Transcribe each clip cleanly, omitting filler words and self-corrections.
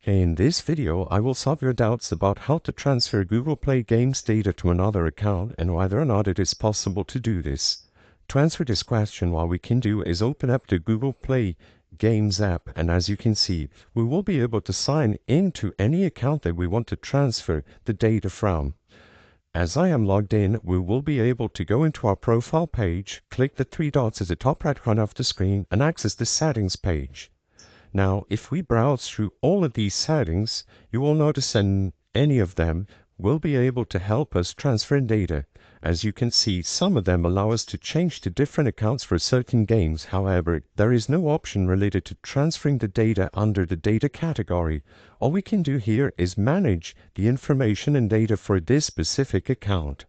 In this video, I will solve your doubts about how to transfer Google Play Games data to another account and whether or not it is possible to do this. To answer this question, what we can do is open up the Google Play Games app, and as you can see, we will be able to sign into any account that we want to transfer the data from. As I am logged in, we will be able to go into our profile page, click the three dots at the top right corner of the screen, and access the settings page. Now, if we browse through all of these settings, you will notice that any of them will be able to help us transfer data. As you can see, some of them allow us to change to different accounts for certain games. However, there is no option related to transferring the data under the data category. All we can do here is manage the information and data for this specific account.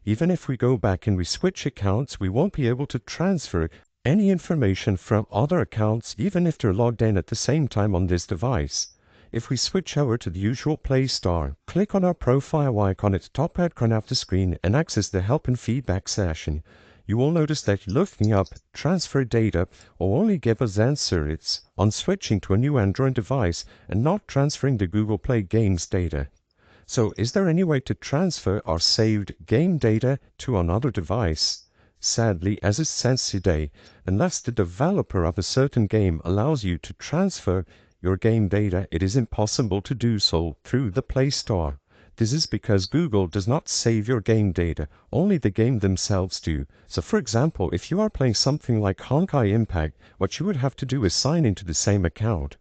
Even if we go back and we switch accounts, we won't be able to transfer any information from other accounts, even if they're logged in at the same time on this device. If we switch over to the usual Play Store, click on our profile icon at the top right corner of the screen and access the help and feedback session, you will notice that looking up transfer data will only give us answers on switching to a new Android device and not transferring the Google Play Games data. So is there any way to transfer our saved game data to another device? Sadly, as it stands today, unless the developer of a certain game allows you to transfer your game data, it is impossible to do so through the Play Store. This is because Google does not save your game data, only the game themselves do. So for example, if you are playing something like Honkai Impact, what you would have to do is sign into the same account.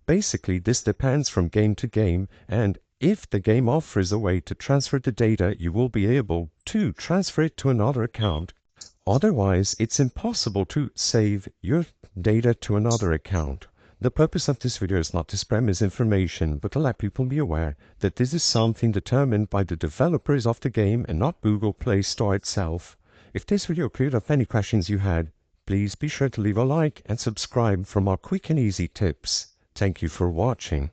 Basically, this depends from game to game, and if the game offers a way to transfer the data, you will be able to transfer it to another account. Otherwise, it's impossible to save your data to another account. The purpose of this video is not to spread misinformation, but to let people be aware that this is something determined by the developers of the game and not Google Play Store itself. If this video cleared up any questions you had, please be sure to leave a like and subscribe for more quick and easy tips. Thank you for watching.